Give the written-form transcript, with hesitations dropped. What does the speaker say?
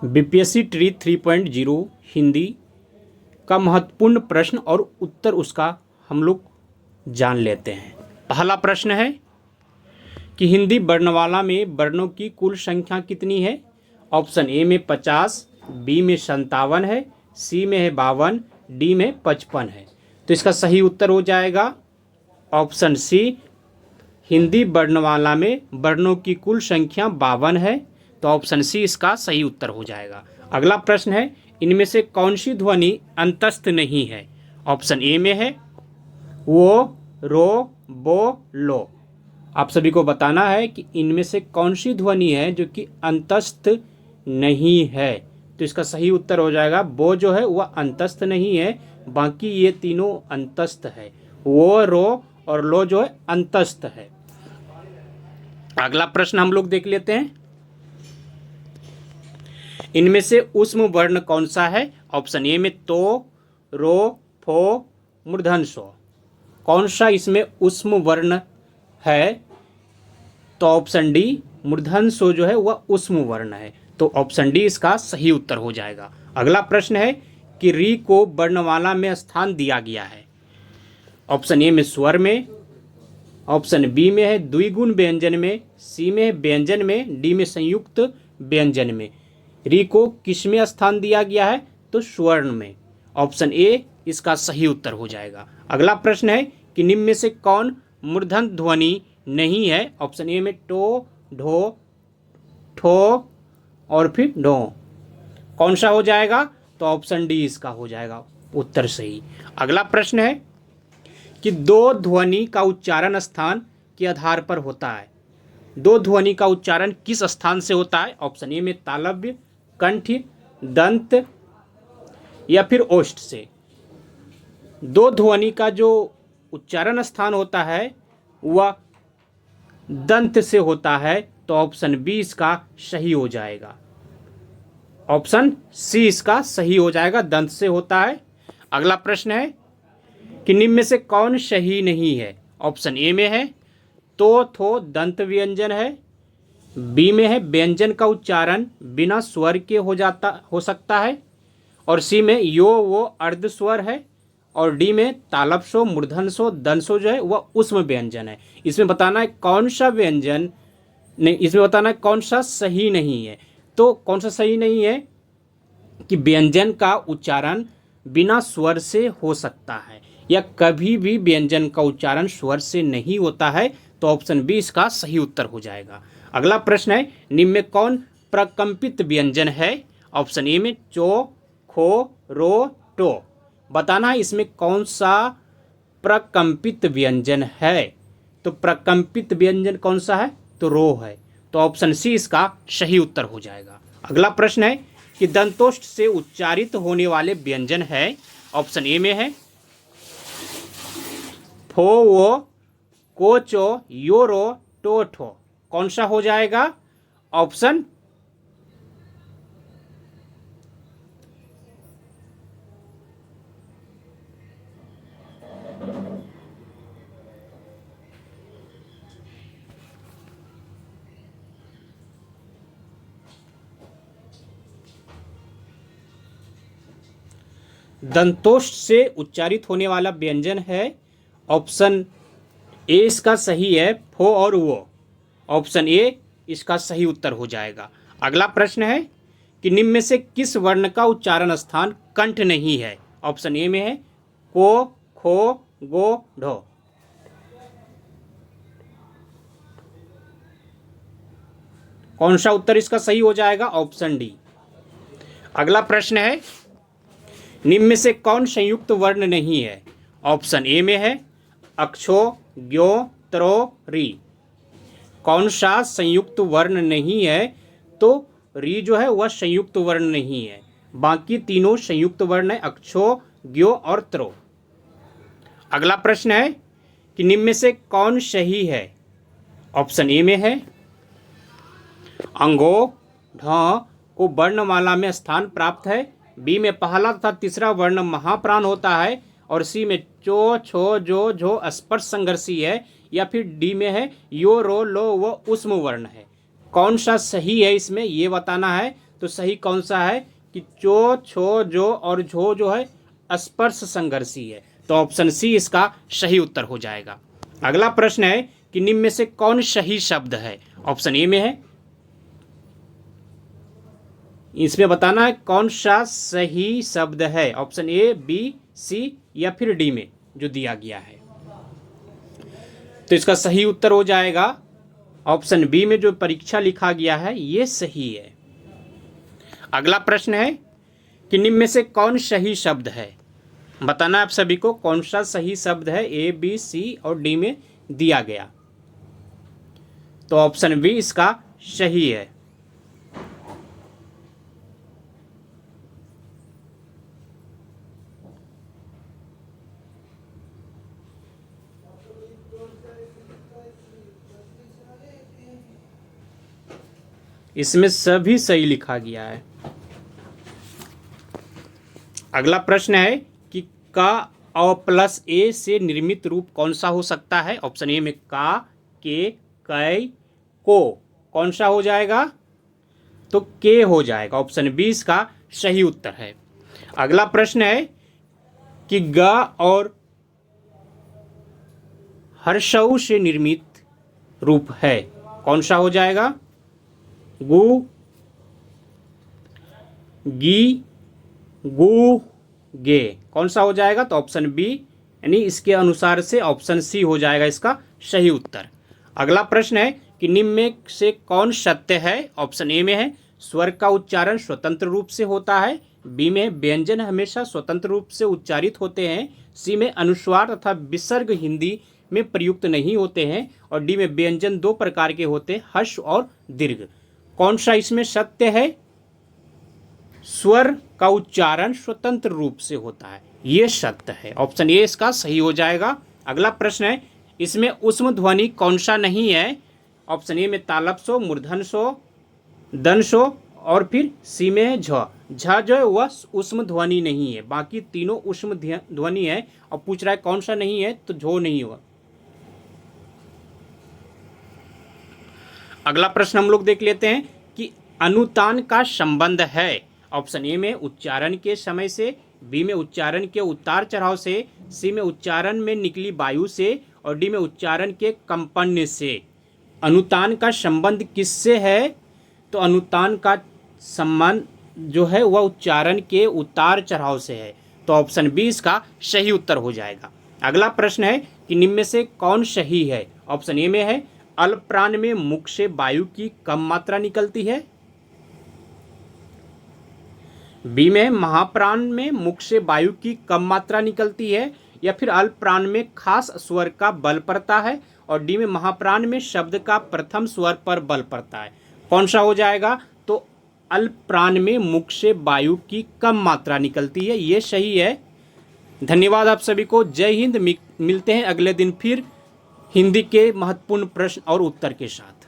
BPSC tree 3.0 Hindi का महत्वपूर्ण प्रश्न और उत्तर उसका हम लोग जान लेते हैं। पहला प्रश्न है कि हिंदी वर्णमाला में वर्णों की कुल संख्या कितनी है। ऑप्शन ए में 50, बी में 57 है, सी में है 52, डी में 55 है। तो इसका सही उत्तर हो जाएगा ऑप्शन सी, हिंदी वर्णमाला में वर्णों की कुल संख्या 52 है। तो ऑप्शन सी इसका सही उत्तर हो जाएगा। अगला प्रश्न है, इनमें से कौन सी ध्वनि अंतस्थ नहीं है। ऑप्शन ए में है वो, रो, बो, लो। आप सभी को बताना है कि इनमें से कौन सी ध्वनि है जो कि अंतस्थ नहीं है। तो इसका सही उत्तर हो जाएगा वो जो है वह अंतस्थ नहीं है, बाकी ये तीनों अंतस्थ है। वो, रो और लो जो है अंतस्थ है। अगला प्रश्न हम लोग देख लेते हैं, इनमें से ऊष्म वर्ण कौन सा है। ऑप्शन ए में तो, रो, फो, मूर्धन्य स्व। कौन सा इसमें ऊष्म वर्ण है। तो ऑप्शन डी, मूर्धन्य स्व जो है वह ऊष्म वर्ण है। तो ऑप्शन डी इसका सही उत्तर हो जाएगा। अगला प्रश्न है कि री को वर्णमाला में स्थान दिया गया है। ऑप्शन ए में स्वर में, ऑप्शन बी में है द्विगुण व्यंजन में, सी में है व्यंजन में, डी में संयुक्त व्यंजन में। री को किस में स्थान दिया गया है। तो स्वर्ण में। ऑप्शन ए इसका सही उत्तर हो जाएगा। अगला प्रश्न है कि निम्न में से कौन मूर्धन्य ध्वनि नहीं है। ऑप्शन ए में टो, ढो, ठो और फिर ढो। कौन सा हो जाएगा। तो ऑप्शन डी इसका हो जाएगा उत्तर सही। अगला प्रश्न है कि दो ध्वनि का उच्चारण स्थान के आधार पर होता है। दो ध्वनि का उच्चारण किस स्थान से होता है। ऑप्शन ए में तालव्य, कंठ, दंत या फिर ओष्ठ से। दो ध्वनि का जो उच्चारण स्थान होता है वह दंत से होता है। तो ऑप्शन बी इसका सही हो जाएगा। ऑप्शन सी इसका सही हो जाएगा, दंत से होता है। अगला प्रश्न है कि निम्न में से कौन सही नहीं है। ऑप्शन ए में है तो, थो दंत व्यंजन है, बी में है व्यंजन का उच्चारण बिना स्वर के हो सकता है, और सी में यो वो अर्ध स्वर है, और डी में तालव्य स्व, मूर्धन्य स्व, दंत स्व जो है वह ऊष्म व्यंजन है। इसमें बताना है कौन सा व्यंजन नहीं, इसमें बताना है कौन सा सही नहीं है। तो कौन सा सही नहीं है कि व्यंजन का उच्चारण बिना स्वर से हो सकता है, या कभी भी व्यंजन का उच्चारण स्वर से नहीं होता है। तो ऑप्शन बी इसका सही उत्तर हो जाएगा। अगला प्रश्न है, निम्न में कौन प्रकंपित व्यंजन है। ऑप्शन ए में चो, खो, रो, टो। बताना है इसमें कौन सा प्रकंपित व्यंजन है। तो प्रकंपित व्यंजन कौन सा है। तो रो है। तो ऑप्शन सी इसका सही उत्तर हो जाएगा। अगला प्रश्न है कि दंतोष्ठ से उच्चारित होने वाले व्यंजन है। ऑप्शन ए में है फो, वो, कोचो, योरो, टोठो। कौन सा हो जाएगा। ऑप्शन दंतोष्ठ से उच्चारित होने वाला व्यंजन है। ऑप्शन ए इसका सही है, फो और वो। ऑप्शन ए इसका सही उत्तर हो जाएगा। अगला प्रश्न है कि निम्न में से किस वर्ण का उच्चारण स्थान कंठ नहीं है। ऑप्शन ए में है को, खो, गो, ढो। कौन सा उत्तर इसका सही हो जाएगा। Option D. अगला प्रश्न है, निम्न में से कौन संयुक्त वर्ण नहीं है। ऑप्शन ए में है अक्षो, ग्यो, त्रो, री। कौन सा संयुक्त वर्ण नहीं है। तो री जो है वह संयुक्त वर्ण नहीं है, बाकी तीनों संयुक्त वर्ण है, अक्षो, ग्यो और त्रो। अगला प्रश्न है कि निम्न में से कौन सही है। ऑप्शन ए में है अंगो, ढ को वर्णमाला में स्थान प्राप्त है, बी में पहला तथा तीसरा वर्ण महाप्राण होता है, और सी में चो, छो, जो, झो स्पर्श संघर्षी है, या फिर डी में है यो, रो, लो वो ऊष्म वर्ण है। कौन सा सही है इसमें ये बताना है। तो सही कौन सा है कि चो, छो, जो और झो जो है स्पर्श संघर्षी है। तो ऑप्शन सी इसका सही उत्तर हो जाएगा। अगला प्रश्न है कि निम्न में से कौन सही शब्द है। ऑप्शन ए में है, इसमें बताना है कौन सा सही शब्द है। ऑप्शन ए, बी, सी या फिर डी में जो दिया गया है। तो इसका सही उत्तर हो जाएगा ऑप्शन बी में जो परीक्षा लिखा गया है ये सही है। अगला प्रश्न है कि निम्न में से कौन सही शब्द है। बताना आप सभी को कौन सा सही शब्द है, ए, बी, सी और डी में दिया गया। तो ऑप्शन बी इसका सही है। इसमें सभी सही लिखा गया है। अगला प्रश्न है कि का और प्लस ए से निर्मित रूप कौन सा हो सकता है। ऑप्शन ए में का, के, कै, को कौन सा हो जाएगा, तो के हो जाएगा। ऑप्शन बी इसका सही उत्तर है। अगला प्रश्न है कि ग और हर्षऊ से निर्मित रूप है कौन सा हो जाएगा, गु, गी, गु, गे कौन सा हो जाएगा। तो ऑप्शन बी यानी इसके अनुसार से ऑप्शन सी हो जाएगा इसका सही उत्तर। अगला प्रश्न है कि निम्न में से कौन सत्य है। ऑप्शन ए में है स्वर का उच्चारण स्वतंत्र रूप से होता है, बी में व्यंजन हमेशा स्वतंत्र रूप से उच्चारित होते हैं, सी में अनुस्वार तथा विसर्ग हिंदी में प्रयुक्त नहीं होते हैं और डी में व्यंजन दो प्रकार के होते हैं, हर्ष और दीर्घ। कौन सा इसमें सत्य है, स्वर का उच्चारण स्वतंत्र रूप से होता है, ये सत्य है। ऑप्शन ए इसका सही हो जाएगा। अगला प्रश्न है इसमें ऊष्म ध्वनि कौन सा नहीं है। ऑप्शन ए में तालप सो, मूर्धन सो, दन सो और फिर सी में झ। झ जो है वह ऊष्म ध्वनि नहीं है, बाकी तीनों ऊष्म ध्वनि है। और पूछ रहा है कौन सा नहीं है, तो झो नहीं होगा। अगला प्रश्न हम लोग देख लेते हैं कि अनुतान का संबंध है। ऑप्शन ए में उच्चारण के समय से, बी में उच्चारण के उतार चढ़ाव से, सी में उच्चारण में निकली वायु से और डी में उच्चारण के कंपन से। अनुतान का संबंध किससे है, तो अनुतान का संबंध जो है वह उच्चारण के उतार चढ़ाव से है। तो ऑप्शन बी इसका सही उत्तर हो जाएगा। अगला प्रश्न है कि निम्न में से कौन सही है। ऑप्शन ए में है अल्प प्राण में मुख से वायु की कम मात्रा निकलती है, बी में महाप्राण में मुख से वायु की कम मात्रा निकलती है, या फिर अल्प प्राण में खास स्वर का बल पड़ता है और डी में महाप्राण में शब्द का प्रथम स्वर पर बल पड़ता है। कौन सा हो जाएगा, तो अल्प प्राण में मुख से वायु की कम मात्रा निकलती है, ये सही है। धन्यवाद आप सभी को। जय हिंद। मिलते हैं अगले दिन फिर हिंदी के महत्वपूर्ण प्रश्न और उत्तर के साथ।